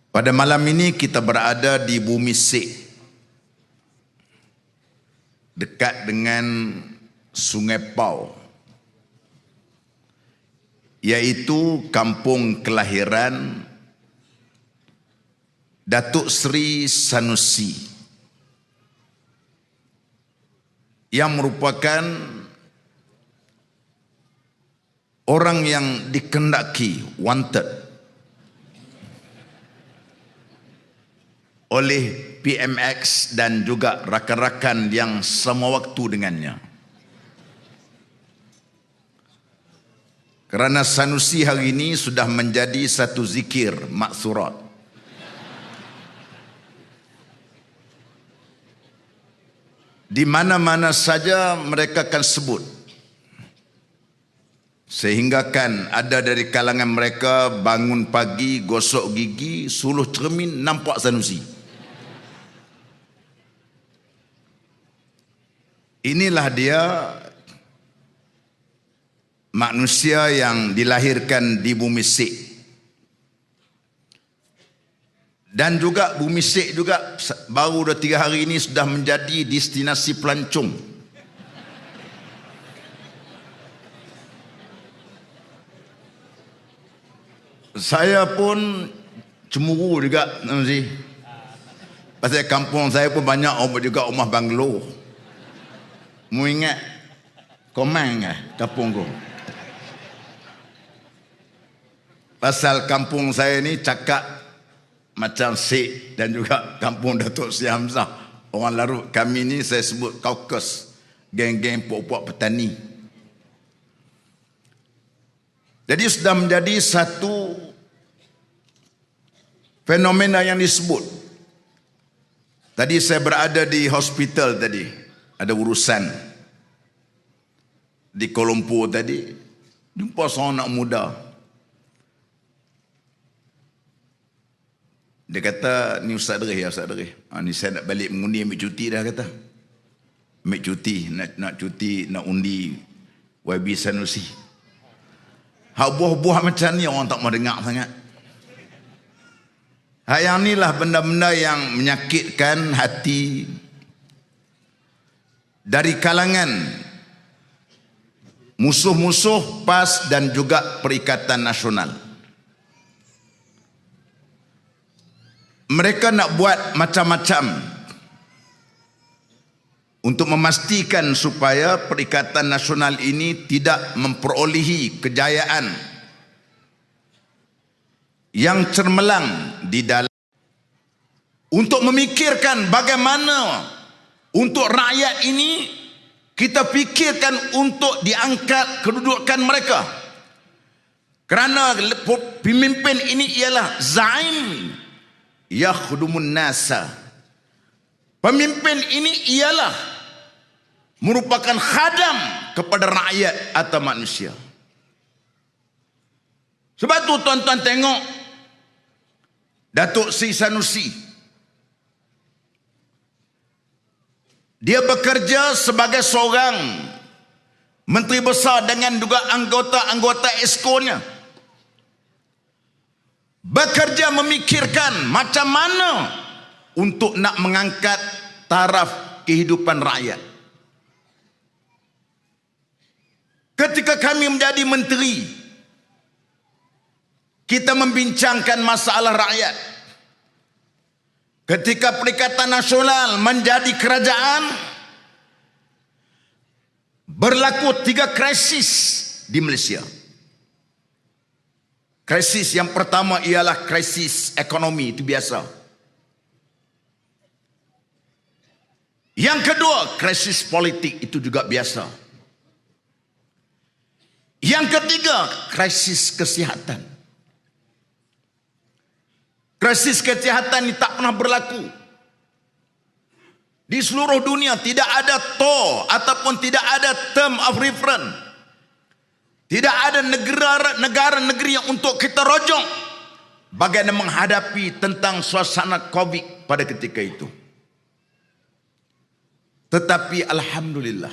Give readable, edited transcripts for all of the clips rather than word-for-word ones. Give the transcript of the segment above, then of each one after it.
Pada malam ini kita berada di Bumi Sek, dekat dengan Sungai Pau, iaitu kampung kelahiran Datuk Seri Sanusi, yang merupakan orang yang dikehendaki, wanted oleh PMX dan juga rakan-rakan yang sama waktu dengannya. Kerana Sanusi hari ini sudah menjadi satu zikir maksurat. Di mana-mana saja mereka akan sebut. Sehingga kan ada dari kalangan mereka bangun pagi, gosok gigi, suluh cermin, nampak Sanusi. Inilah dia manusia yang dilahirkan di Bumi Sek. Dan juga Bumi Sek juga baru 3 hari ini sudah menjadi destinasi pelancong. Saya pun cemburu juga, pasal kampung saya pun banyak juga rumah banglo. Mu ingat Komang kampung ku? Pasal kampung saya ni cakap macam Sek dan juga kampung Datuk Seri Hamzah. Orang Larut kami ni saya sebut kaukus, geng-geng puak-puak petani. Jadi sudah menjadi satu fenomena yang disebut. Tadi saya berada di hospital tadi. Ada urusan di Kuala Lumpur tadi. Jumpa seorang anak muda. Dia kata, ni Ustaz Derih ya Ustaz Derih. Ni saya nak balik mengundi ambil cuti dah kata. Ambil cuti, nak cuti, nak undi YB Sanusi. Hak buah-buah macam ni orang tak mau dengar sangat. Hak yang ni lah benda-benda yang menyakitkan hati dari kalangan musuh-musuh PAS dan juga Perikatan Nasional. Mereka nak buat macam-macam untuk memastikan supaya Perikatan Nasional ini tidak memperolehi kejayaan yang cermelang di dalam, untuk memikirkan bagaimana untuk rakyat ini kita fikirkan untuk diangkat kedudukan mereka. Kerana pemimpin ini ialah zaim yakhdumun nasa. Pemimpin ini ialah merupakan khadam kepada rakyat atau manusia. Sebab tu tuan-tuan tengok Datuk Seri Sanusi, dia bekerja sebagai seorang menteri besar dengan juga anggota-anggota EXCO-nya. Bekerja memikirkan macam mana untuk nak mengangkat taraf kehidupan rakyat. Ketika kami menjadi menteri, kita membincangkan masalah rakyat. Ketika Perikatan Nasional menjadi kerajaan, berlaku 3 krisis di Malaysia. Krisis yang pertama ialah krisis ekonomi, itu biasa. Yang kedua, krisis politik, itu juga biasa. Yang ketiga, krisis kesihatan. Krisis kesihatan ini tak pernah berlaku. Di seluruh dunia tidak ada TOR ataupun tidak ada term of reference. Tidak ada negara-negeri yang untuk kita rojok bagaimana menghadapi tentang suasana COVID pada ketika itu. Tetapi alhamdulillah,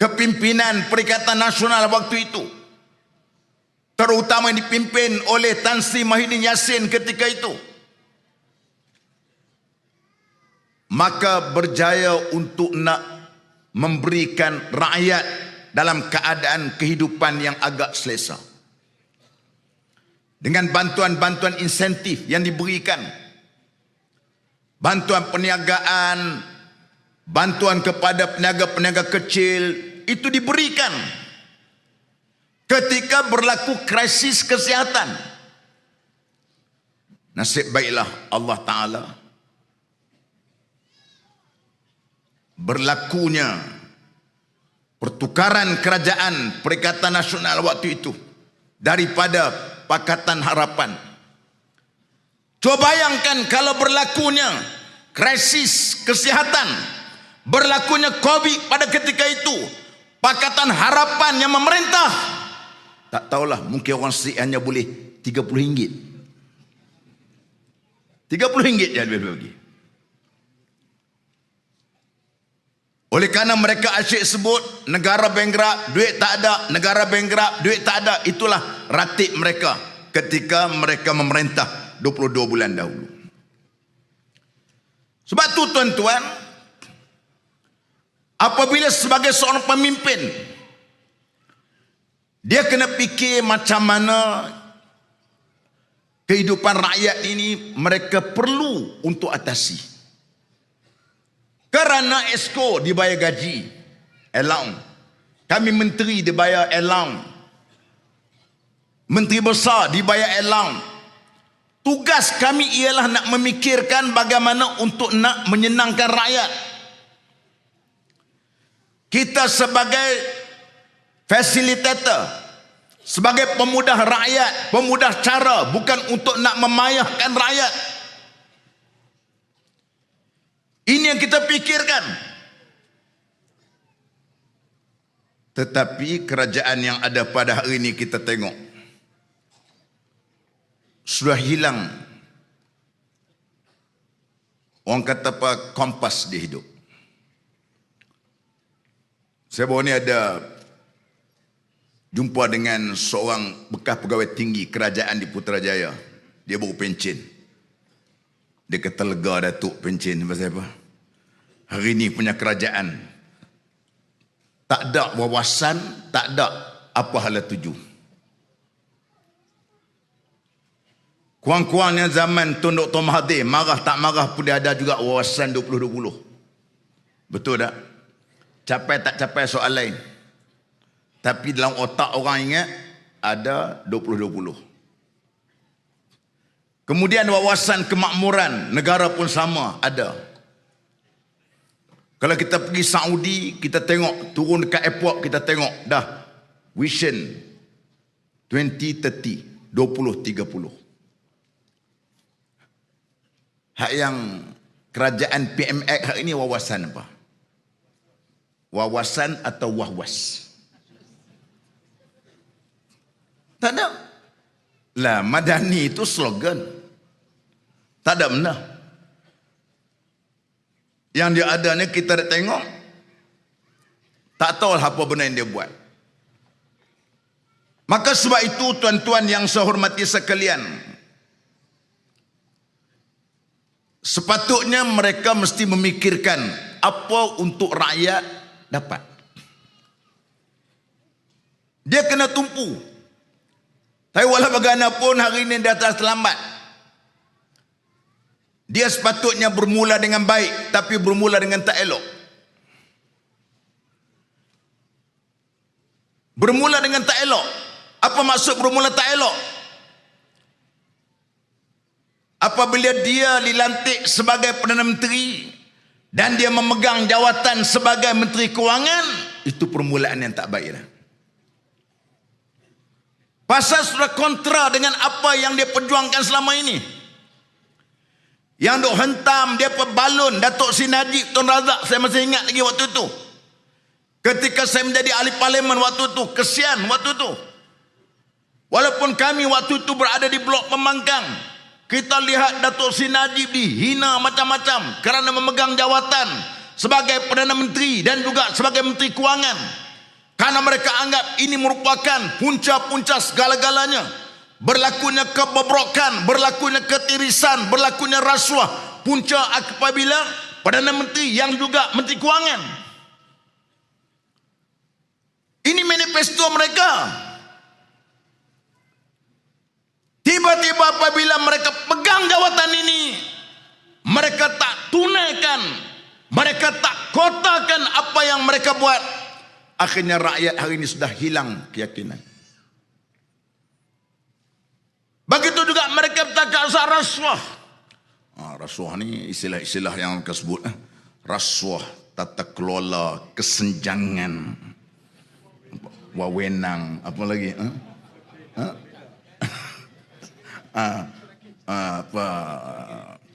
kepimpinan Perikatan Nasional waktu itu terutama yang dipimpin oleh Tan Sri Muhyiddin Yassin ketika itu, maka berjaya untuk nak memberikan rakyat dalam keadaan kehidupan yang agak selesa. Dengan bantuan-bantuan insentif yang diberikan, bantuan perniagaan, bantuan kepada peniaga-peniaga kecil, itu diberikan ketika berlaku krisis kesihatan. Nasib baiklah Allah Ta'ala, berlakunya pertukaran kerajaan Perikatan Nasional waktu itu daripada Pakatan Harapan. Coba bayangkan kalau berlakunya krisis kesihatan, berlakunya COVID pada ketika itu, Pakatan Harapan yang memerintah, tak tahulah, mungkin orang Sri hanya boleh RM30. RM30 je lebih bagi. Oleh kerana mereka asyik sebut negara bankrupt, duit tak ada, negara bankrupt, duit tak ada. Itulah ratib mereka ketika mereka memerintah 22 bulan dahulu. Sebab tu tuan-tuan, apabila sebagai seorang pemimpin, dia kena fikir macam mana kehidupan rakyat ini mereka perlu untuk atasi. Kerana Esko dibayar gaji, allowance. Kami menteri dibayar allowance. Menteri besar dibayar allowance. Tugas kami ialah nak memikirkan bagaimana untuk nak menyenangkan rakyat. Kita sebagai facilitator, sebagai pemudah rakyat, pemudah cara, bukan untuk nak memayahkan rakyat. Ini yang kita pikirkan. Tetapi kerajaan yang ada pada hari ini kita tengok sudah hilang, orang kata apa, kompas di hidup. Saya baru ni ada jumpa dengan seorang bekas pegawai tinggi kerajaan di Putrajaya. Dia baru pencen. Dia kata lega Datuk pencen. Pasal apa? Hari ni punya kerajaan tak ada wawasan, tak ada apa hala tuju. Kurang-kurangnya zaman Tun Dr. Mahathir, marah tak marah pun dia ada juga wawasan 2020. Betul tak? Capai tak capai soal lain. Tapi dalam otak orang ingat ada 2020. Kemudian wawasan kemakmuran negara pun sama ada. Kalau kita pergi Saudi, kita tengok, turun dekat airport, kita tengok dah Vision 2030, 2030. Hak yang kerajaan PMX hari ini wawasan apa? Wawasan atau wahwas? Tak ada. Lah, Madani itu slogan. Tak ada benda. Yang dia ada ni kita dah tengok. Tak tahu apa benda yang dia buat. Maka sebab itu tuan-tuan yang saya hormati sekalian, sepatutnya mereka mesti memikirkan apa untuk rakyat dapat. Dia kena tumpu. Tapi walau bagaimanapun hari ini dia telah terlambat. Dia sepatutnya bermula dengan baik, tapi bermula dengan tak elok. Bermula dengan tak elok. Apa maksud bermula tak elok? Apabila dia dilantik sebagai Perdana Menteri dan dia memegang jawatan sebagai Menteri Kewangan, itu permulaan yang tak baik dah. Pasal sudah kontra dengan apa yang dia perjuangkan selama ini. Yang duk hentam dia balun Datuk Seri Najib Tun Razak, saya masih ingat lagi waktu itu. Ketika saya menjadi ahli parlimen waktu itu, kesian waktu itu. Walaupun kami waktu itu berada di blok Pembangkang, kita lihat Datuk Seri Najib dihina macam-macam kerana memegang jawatan sebagai Perdana Menteri dan juga sebagai Menteri Kewangan. Karena mereka anggap ini merupakan punca-punca segala-galanya. Berlakunya kebobrokan, berlakunya ketirisan, berlakunya rasuah. Punca apabila Perdana Menteri yang juga Menteri Kewangan. Ini manifesto mereka. Tiba-tiba apabila mereka pegang jawatan ini, mereka tak tunaikan, mereka tak kotakan apa yang mereka buat. Akhirnya rakyat hari ini sudah hilang keyakinan. Begitu juga mereka bercakap soal rasuah. Rasuah ni istilah-istilah yang mereka sebut. Rasuah, tata kelola, kesenjangan, wewenang, apa lagi?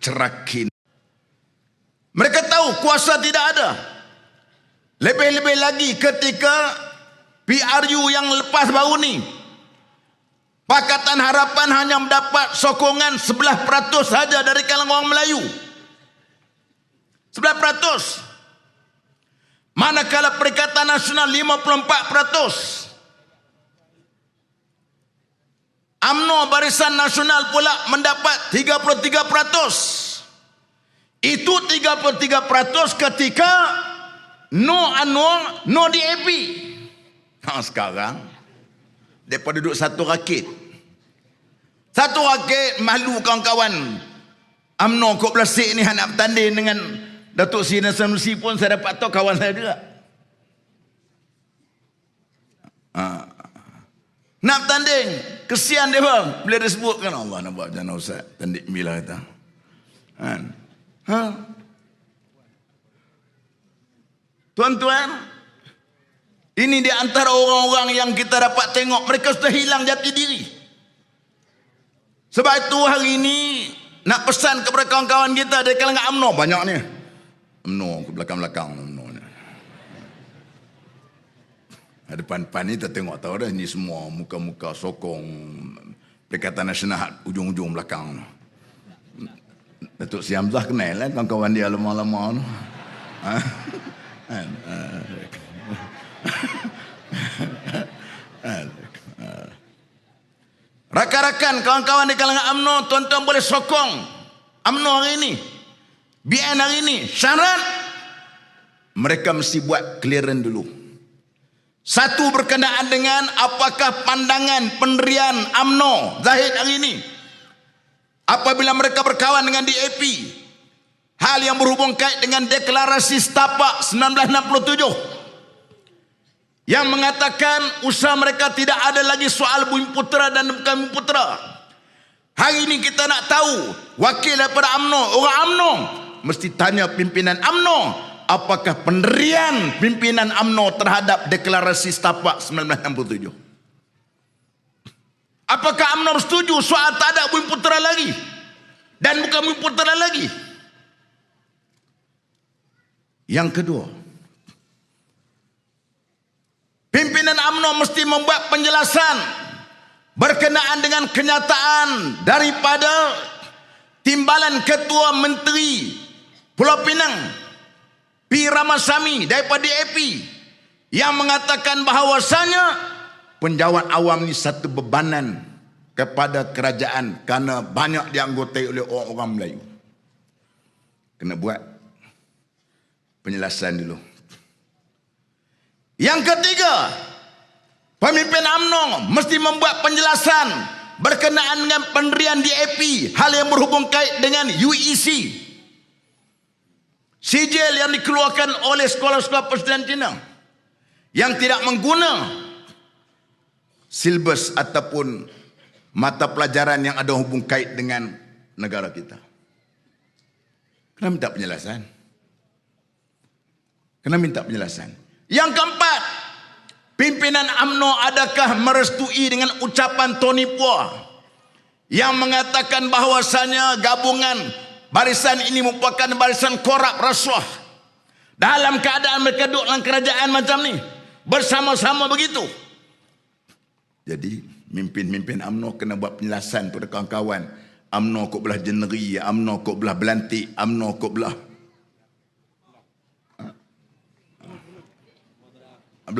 Cerakin. Mereka tahu kuasa tidak ada. Lebih-lebih lagi ketika PRU yang lepas baru ni, Pakatan Harapan hanya mendapat sokongan 11% saja dari kalangan orang Melayu. 11%. Manakala Perikatan Nasional 54%. UMNO Barisan Nasional pula mendapat 33%. Itu 33% ketika no UMNO, no DAP. Sekarang daripada duduk satu rakit. Satu rakit malu kawan-kawan. UMNO kok belasik ni nak bertanding dengan Datuk Seri Sanusi pun saya dapat tahu kawan saya juga. Nak bertanding, kesian dia bang. Bila dia sebutkan Allah nak buat jana Ustaz tanding bila kata. Tuan-tuan, ini di antara orang-orang yang kita dapat tengok mereka sudah hilang jati diri. Sebab itu hari ini nak pesan kepada kawan-kawan kita dari kalangan UMNO banyak ni. UMNO ke belakang-belakang UMNO ni. Depan-depan ni kita tengok tahu dah ni semua muka-muka sokong Perikatan Nasional ujung-ujung belakang. Datuk Seri Hamzah kenal lah kawan-kawan dia lama-lama tu. Rakan-rakan kawan-kawan di kalangan UMNO, tuan-tuan boleh sokong UMNO hari ini, BN hari ini. Syarat mereka mesti buat clearance dulu. Satu, berkenaan dengan apakah pandangan pendirian UMNO Zahid hari ini apabila mereka berkawan dengan DAP, hal yang berhubung kait dengan deklarasi Setapak 1967 yang mengatakan usaha mereka tidak ada lagi soal Bumi Putera dan bukan Bumi Putera. Hari ini kita nak tahu wakil daripada UMNO, orang UMNO mesti tanya pimpinan UMNO, apakah pendirian pimpinan UMNO terhadap deklarasi Setapak 1967. Apakah UMNO setuju soal tak ada Bumi Putera lagi dan bukan Bumi Putera lagi? Yang kedua, pimpinan UMNO mesti membuat penjelasan berkenaan dengan kenyataan daripada Timbalan Ketua Menteri Pulau Pinang P. Ramasamy daripada DAP yang mengatakan bahawasanya penjawat awam ni satu bebanan kepada kerajaan kerana banyak dianggotai oleh orang-orang Melayu. Kena buat penjelasan dulu. Yang ketiga, pemimpin UMNO mesti membuat penjelasan berkenaan dengan pendirian DAP, hal yang berhubung kait dengan UEC, sijil yang dikeluarkan oleh sekolah-sekolah Presiden China yang tidak mengguna silabus ataupun mata pelajaran yang ada hubung kait dengan negara kita. Kena minta penjelasan. Kena minta penjelasan. Yang keempat, pimpinan UMNO adakah merestui dengan ucapan Tony Puah yang mengatakan bahawasanya gabungan barisan ini merupakan barisan korup rasuah. Dalam keadaan mereka duduk dalam kerajaan macam ni, bersama-sama begitu. Jadi mimpin-mimpin UMNO kena buat penjelasan kepada kawan-kawan. UMNO kok belah jeneri, UMNO kok belah belantik, UMNO kok belah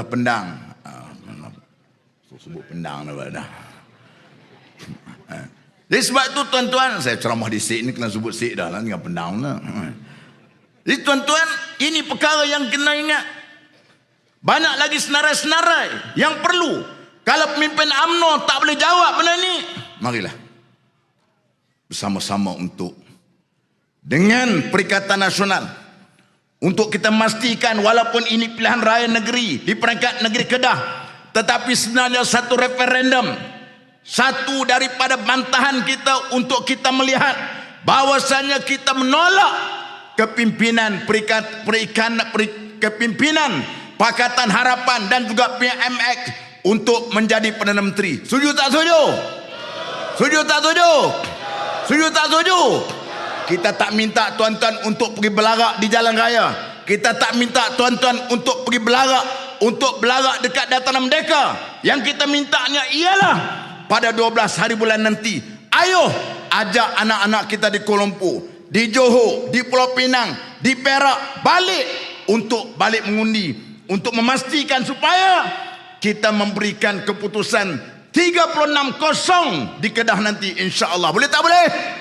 pendang. sebut Penang dah. Jadi sebab tu tuan-tuan, saya ceramah di Sik ni kena sebut Sik dah lah dengan Penang lah. Jadi tuan-tuan, ini perkara yang kena ingat. Banyak lagi senarai-senarai yang perlu. Kalau pemimpin UMNO tak boleh jawab benda ni, marilah bersama-sama untuk dengan Perikatan Nasional untuk kita memastikan walaupun ini pilihan raya negeri di peringkat negeri Kedah, tetapi sebenarnya satu referendum, satu daripada bantahan kita untuk kita melihat bahawasanya kita menolak kepimpinan kepimpinan Pakatan Harapan dan juga PMX untuk menjadi Perdana Menteri. Setuju tak setuju? Setuju tak setuju? Setuju tak setuju? Kita tak minta tuan-tuan untuk pergi berlarak di jalan raya. Kita tak minta tuan-tuan untuk pergi berlarak dekat Dataran Merdeka. Yang kita mintanya ialah pada 12 hari bulan nanti, ayo ajak anak-anak kita di Kuala Lumpur, di Johor, di Pulau Pinang, di Perak untuk balik mengundi, untuk memastikan supaya kita memberikan keputusan 36-0 di Kedah nanti, insya-Allah. Boleh tak boleh?